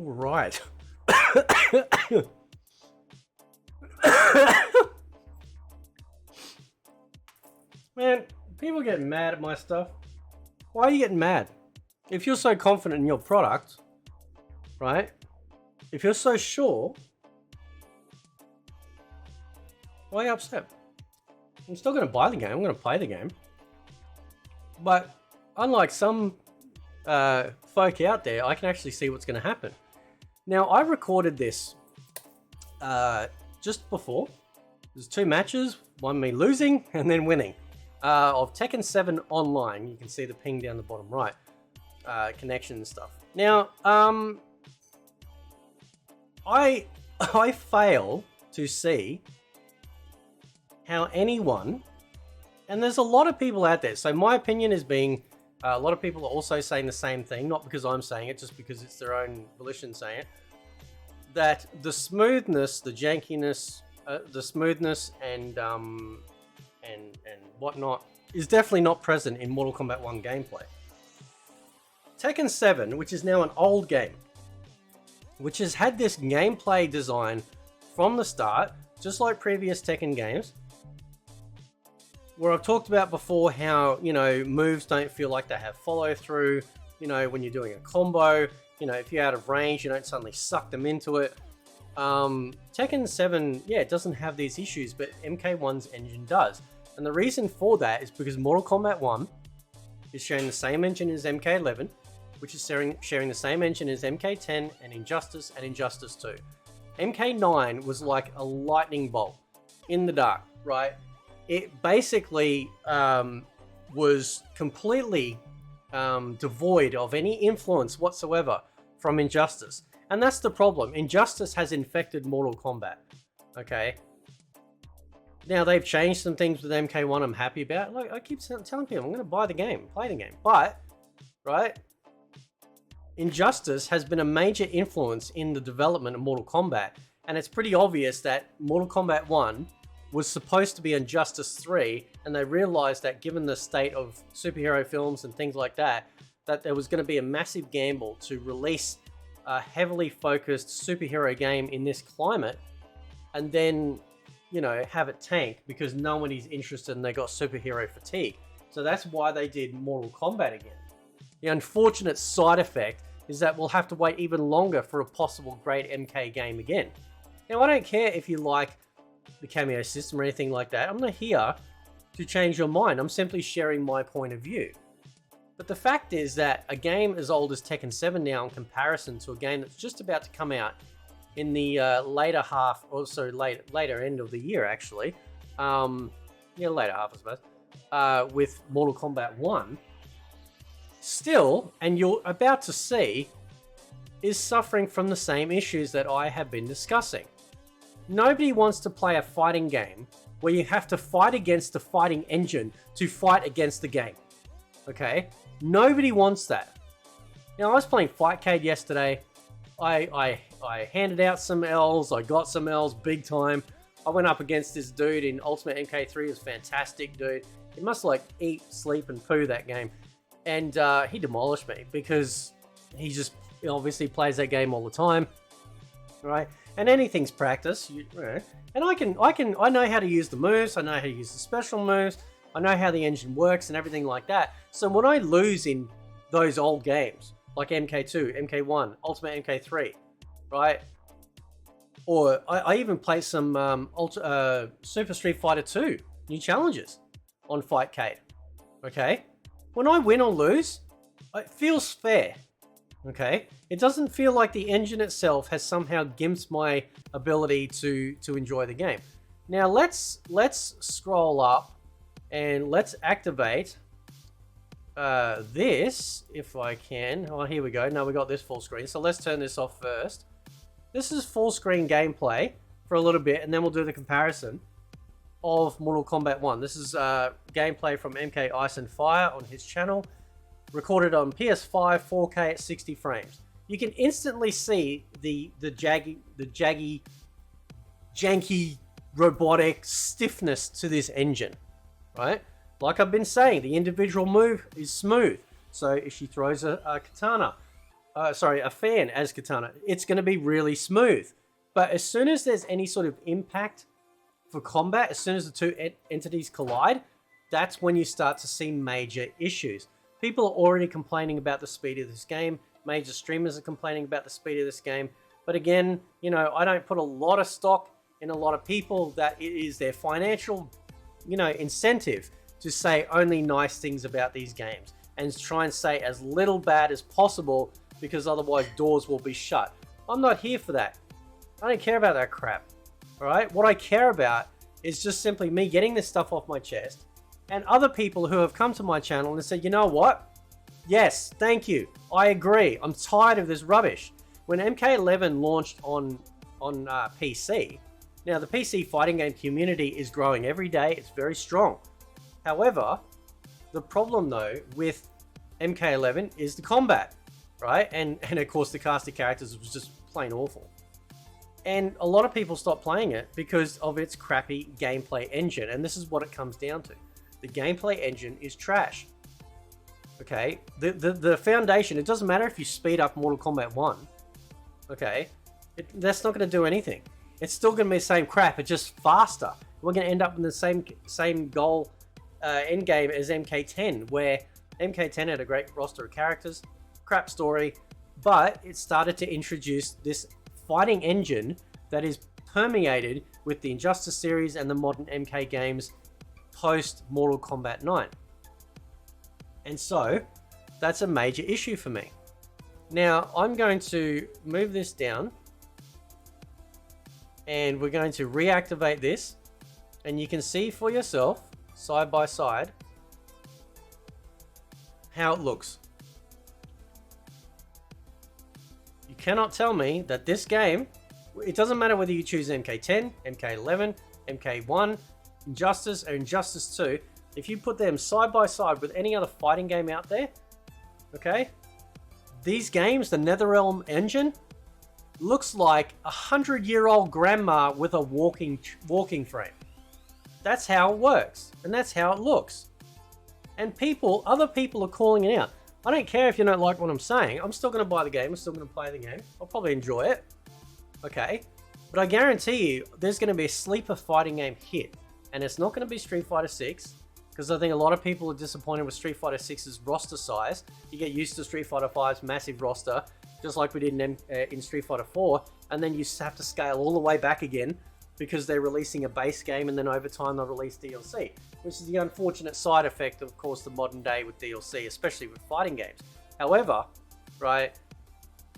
All right. Man, people get mad at my stuff. Why are you getting mad? If you're so confident in your product, right? If you're so sure, why are you upset? I'm still going to buy the game. I'm going to play the game. But unlike some folk out there, I can actually see what's going to happen. Now, I recorded this just before. There's 2 matches, one me losing and then winning, of Tekken 7 online. You can see the ping down the bottom right, connection and stuff. Now, I fail to see how anyone, and there's a lot of people out there, so my opinion is being, a lot of people are also saying the same thing, not because I'm saying it, just because it's their own volition saying it, that the smoothness, the jankiness, the smoothness and whatnot is definitely not present in Mortal Kombat 1 gameplay. Tekken 7, which is now an old game, which has had this gameplay design from the start, just like previous Tekken games, where I've talked about before how, you know, moves don't feel like they have follow through, you know, when you're doing a combo, you know, if you're out of range, you don't suddenly suck them into it. Tekken 7, yeah, it doesn't have these issues, but MK1's engine does. And the reason for that is because Mortal Kombat 1 is sharing the same engine as MK11, which is sharing the same engine as MK10 and Injustice 2. MK9 was like a lightning bolt in the dark, right? It basically was completely devoid of any influence whatsoever from Injustice. And that's the problem. Injustice has infected Mortal Kombat, okay? Now, they've changed some things with MK1 I'm happy about. Like, I keep telling people, I'm going to buy the game, play the game. But, right, Injustice has been a major influence in the development of Mortal Kombat. And it's pretty obvious that Mortal Kombat 1 was supposed to be Injustice 3, and they realized that given the state of superhero films and things like that, that there was going to be a massive gamble to release a heavily focused superhero game in this climate, and then, you know, have it tank because nobody's interested and they got superhero fatigue. So that's why they did Mortal Kombat again. The unfortunate side effect is that we'll have to wait even longer for a possible great MK game again. Now, I don't care if you like the cameo system or anything like that. I'm not here to change your mind. I'm simply sharing my point of view. But the fact is that a game as old as Tekken 7 now, in comparison to a game that's just about to come out in the later half, also later end of the year, actually. Later half, I suppose. With Mortal Kombat 1, still, and you're about to see, is suffering from the same issues that I have been discussing. Nobody wants to play a fighting game where you have to fight against the fighting engine to fight against the game. Okay? Nobody wants that. Now, I was playing Fightcade yesterday. I handed out some L's. I got some L's big time. I went up against this dude in Ultimate MK3. He was fantastic, dude. He must like eat, sleep, and poo that game. And he demolished me because he just obviously plays that game all the time, right? And anything's practice, and I know how to use the moves. I know how to use the special moves. I know how the engine works and everything like that. So when I lose in those old games, like MK2, MK1, Ultimate MK3, right? Or I even play some Super Street Fighter 2 new challenges on Fightcade, okay? When I win or lose, it feels fair, okay? It doesn't feel like the engine itself has somehow gimped my ability to enjoy the game. Now let's scroll up and let's activate this, if I can. Oh, here we go. Now we got this full screen. So let's turn this off first. This is full screen gameplay for a little bit, and then we'll do the comparison of Mortal Kombat 1. This is gameplay from MK Ice and Fire on his channel, recorded on PS5 4K at 60 frames. You can instantly see the janky robotic stiffness to this engine, right? Like I've been saying, the individual move is smooth. So if she throws a katana, a fan as Katana, it's going to be really smooth. But as soon as there's any sort of impact for combat, as soon as the two entities collide, that's when you start to see major issues. People are already complaining about the speed of this game. Major streamers are complaining about the speed of this game. But again, you know, I don't put a lot of stock in a lot of people that it is their financial, you know, incentive to say only nice things about these games and try and say as little bad as possible, because otherwise doors will be shut. I'm not here for that. I don't care about that crap. All right? What I care about is just simply me getting this stuff off my chest, and other people who have come to my channel and said, you know what? Yes, thank you. I agree. I'm tired of this rubbish. When MK11 launched on PC, now the PC fighting game community is growing every day. It's very strong. However, the problem though with MK11 is the combat, right? And of course the cast of characters was just plain awful. And a lot of people stopped playing it because of its crappy gameplay engine. And this is what it comes down to. The gameplay engine is trash. Okay, the foundation, it doesn't matter if you speed up Mortal Kombat 1. Okay, that's not going to do anything. It's still going to be the same crap, it's just faster. We're going to end up in the same goal end game as MK10, where MK10 had a great roster of characters, crap story, but it started to introduce this fighting engine that is permeated with the Injustice series and the modern MK games post Mortal Kombat 9. And so that's a major issue for me. Now I'm going to move this down and we're going to reactivate this, and you can see for yourself side by side how it looks. You cannot tell me that this game, it doesn't matter whether you choose MK10, MK11, MK1, Injustice or Injustice 2, if you put them side by side with any other fighting game out there, okay, these games, the NetherRealm engine, looks like a 100-year-old grandma with a walking frame. That's how it works, and that's how it looks. And other people are calling it out. I don't care if you don't like what I'm saying. I'm still going to buy the game. I'm still going to play the game. I'll probably enjoy it. Okay, but I guarantee you, there's going to be a sleeper fighting game hit, and it's not going to be Street Fighter 6. Because I think a lot of people are disappointed with Street Fighter 6's roster size. You get used to Street Fighter 5's massive roster, just like we did in Street Fighter 4, and then you have to scale all the way back again because they're releasing a base game, and then over time they'll release DLC, which is the unfortunate side effect of course the modern day with DLC, especially with fighting games. However, right,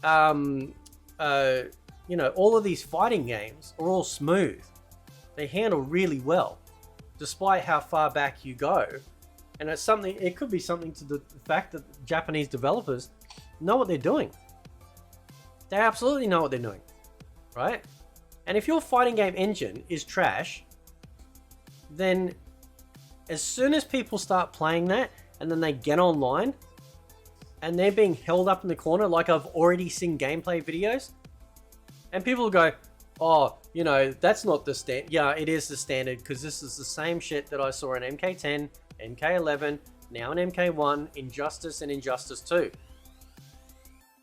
you know, all of these fighting games are all smooth. They handle really well, despite how far back you go. And it's something, it could be something to the fact that Japanese developers know what they're doing. They absolutely know what they're doing, right? And if your fighting game engine is trash, then as soon as people start playing that and then they get online and they're being held up in the corner, like I've already seen gameplay videos, and people will go, oh, you know, that's not the standard. Yeah, it is the standard, because this is the same shit that I saw in MK10, MK11, now in MK1, Injustice and Injustice 2.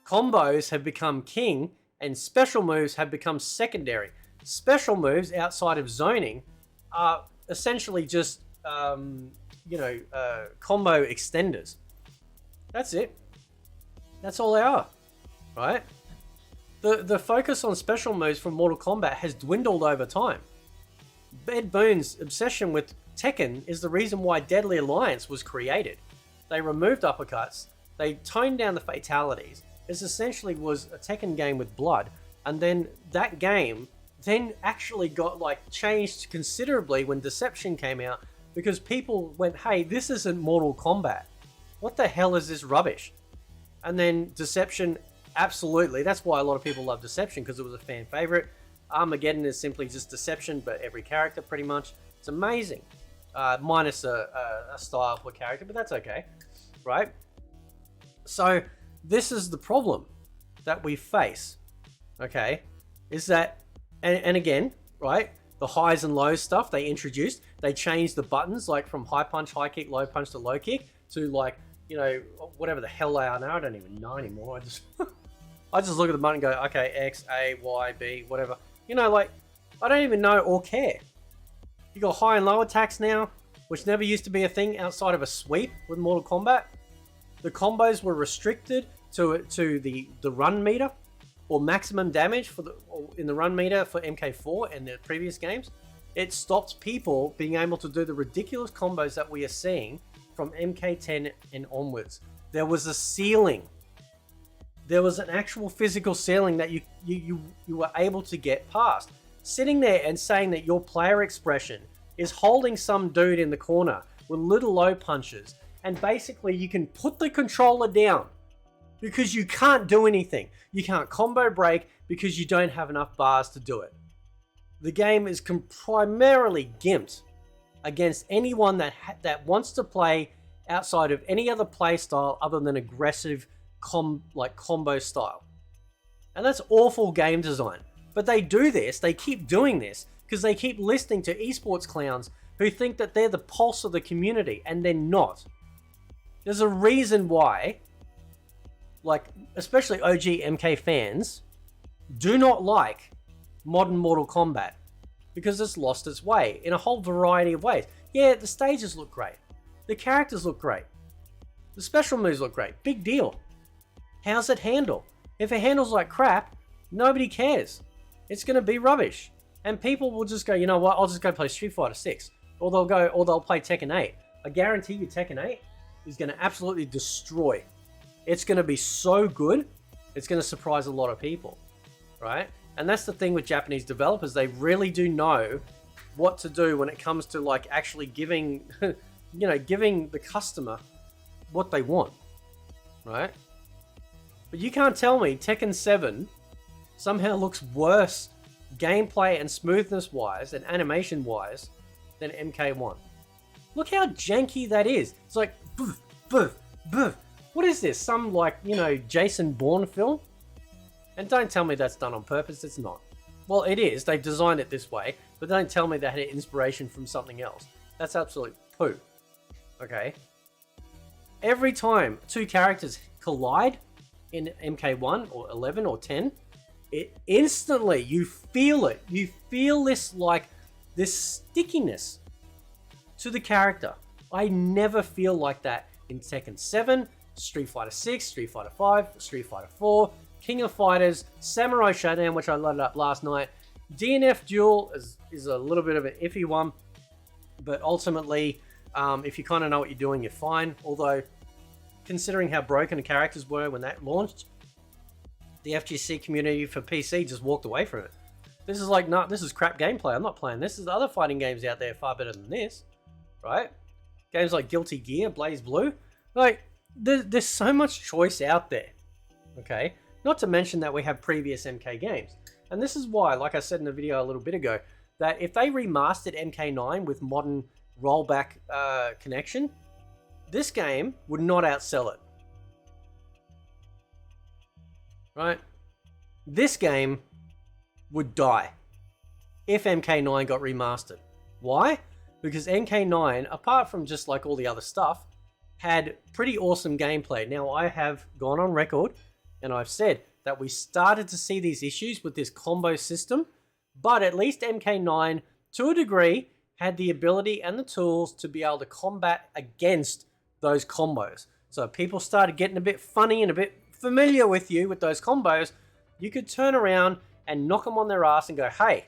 Combos have become king and special moves have become secondary. Special moves outside of zoning are essentially just, you know, combo extenders. That's it. That's all they are, right? The focus on special moves from Mortal Kombat has dwindled over time. Ed Boon's obsession with Tekken is the reason why Deadly Alliance was created. They removed uppercuts, they toned down the fatalities. It essentially was a Tekken game with blood, and then that game then actually got like changed considerably when Deception came out, because people went, hey, this isn't Mortal Kombat. What the hell is this rubbish? And then Deception, absolutely, that's why a lot of people love Deception, because it was a fan favorite. Armageddon is simply just Deception, but every character pretty much. It's amazing. Minus a style for character, but that's okay, right? So this is the problem that we face, okay? Is that, and again, right, the highs and lows stuff they introduced, they changed the buttons, like from high punch, high kick, low punch to low kick, to like, you know, whatever the hell they are now. I don't even know anymore. I just I just look at the button and go, okay, X, A, Y, B, whatever. You know, like, I don't even know or care. You got high and low attacks now, which never used to be a thing outside of a sweep with Mortal Kombat. The combos were restricted to the run meter, or maximum damage in the run meter for MK4 and the previous games. It stopped people being able to do the ridiculous combos that we are seeing from MK10 and onwards. There was a ceiling. There was an actual physical ceiling that you were able to get past. Sitting there and saying that your player expression is holding some dude in the corner with little low punches, and basically you can put the controller down because you can't do anything. You can't combo break because you don't have enough bars to do it. The game is primarily gimped against anyone that wants to play outside of any other play style other than aggressive combo style. And that's awful game design. But they do this, they keep doing this, because they keep listening to esports clowns who think that they're the pulse of the community, and they're not. There's a reason why, like, especially OG MK fans, do not like modern Mortal Kombat, because it's lost its way in a whole variety of ways. Yeah, the stages look great. The characters look great. The special moves look great. Big deal. How's it handle? If it handles like crap, nobody cares. It's going to be rubbish. And people will just go, you know what, I'll just go play Street Fighter 6. Or they'll play Tekken 8. I guarantee you Tekken 8 is going to absolutely destroy. It's going to be so good, it's going to surprise a lot of people. Right? And that's the thing with Japanese developers. They really do know what to do when it comes to like actually giving, giving the customer what they want. Right? But you can't tell me Tekken 7 somehow looks worse gameplay and smoothness wise and animation wise than MK1. Look how janky that is. It's like, boof, boof, boof. What is this? Some like, Jason Bourne film? And don't tell me that's done on purpose. It's not. Well, it is. They've designed it this way, but don't tell me they had inspiration from something else. That's absolute poo. Okay? Every time two characters collide in MK1 or 11 or 10, it instantly, you feel it. You feel this stickiness to the character. I never feel like that in Tekken 7, Street Fighter 6, Street Fighter 5, Street Fighter 4, King of Fighters, Samurai Shodown, which I loaded up last night. DNF Duel is a little bit of an iffy one, but ultimately, if you kind of know what you're doing, you're fine. Although, considering how broken the characters were when that launched, the FGC community for PC just walked away from it. This is like, no, this is crap gameplay. I'm not playing this. There's other fighting games out there far better than this, right? Games like Guilty Gear, Blaze Blue. Like, there's so much choice out there, okay? Not to mention that we have previous MK games. And this is why, like I said in the video a little bit ago, that if they remastered MK9 with modern rollback connection, this game would not outsell it. Right? This game would die if MK9 got remastered. Why? Because MK9, apart from just like all the other stuff, had pretty awesome gameplay. Now, I have gone on record and I've said that we started to see these issues with this combo system, but at least MK9, to a degree, had the ability and the tools to be able to combat against those combos. So people started getting a bit funny and a bit familiar with you with those combos. You could turn around and knock them on their ass and go, hey,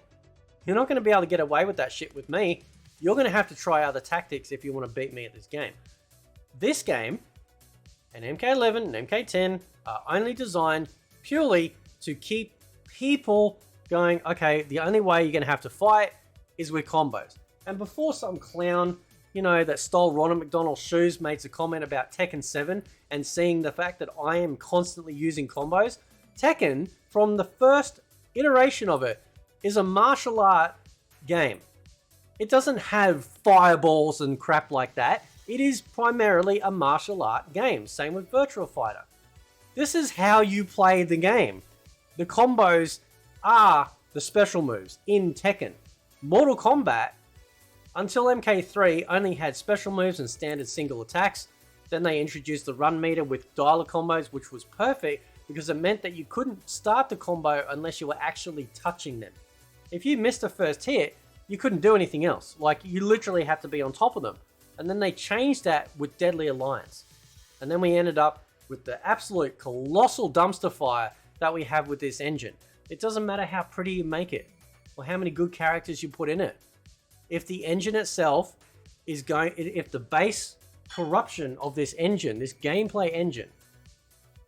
you're not going to be able to get away with that shit with me. You're going to have to try other tactics if you want to beat me at this game. This game, and MK11 and MK10 are only designed purely to keep people going, okay, the only way you're going to have to fight is with combos. And before some clown, that stole Ronald McDonald's shoes makes a comment about Tekken 7 and seeing the fact that I am constantly using combos, Tekken, from the first iteration of it, is a martial art game. It doesn't have fireballs and crap like that. It is primarily a martial art game. Same with Virtua Fighter. This is how you play the game. The combos are the special moves in Tekken. Mortal Kombat, until MK3, only had special moves and standard single attacks. Then they introduced the run meter with dialer combos, which was perfect because it meant that you couldn't start the combo unless you were actually touching them. If you missed a first hit, you couldn't do anything else. Like, you literally had to be on top of them. And then they changed that with Deadly Alliance. And then we ended up with the absolute colossal dumpster fire that we have with this engine. It doesn't matter how pretty you make it or how many good characters you put in it. If the engine itself is going, if the base corruption of this engine, this gameplay engine,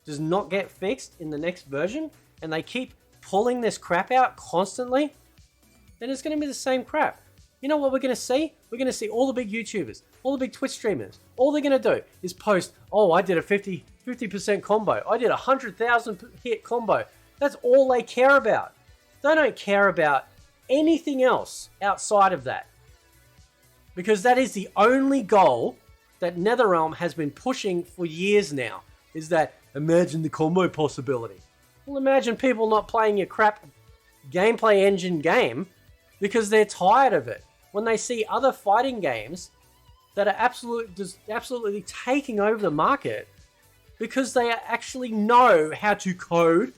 does not get fixed in the next version, and they keep pulling this crap out constantly, then it's going to be the same crap. You know what we're going to see? We're going to see all the big YouTubers, all the big Twitch streamers. All they're going to do is post, oh, I did a 50% combo. I did a 100,000 hit combo. That's all they care about. They don't care about anything else outside of that. Because that is the only goal that NetherRealm has been pushing for years now. Is that, imagine the combo possibility. Well, imagine people not playing your crap gameplay engine game because they're tired of it. When they see other fighting games that are absolutely taking over the market because they actually know how to code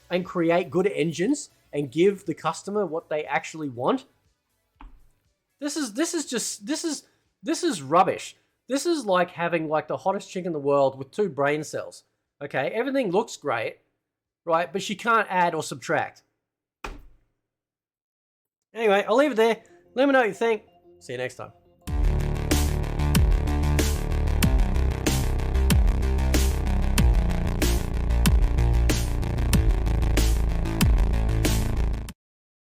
and create good engines and give the customer what they actually want. This is rubbish. This is like having like the hottest chick in the world with 2 brain cells. Okay, everything looks great, right? But she can't add or subtract. Anyway, I'll leave it there. Let me know what you think. See you next time.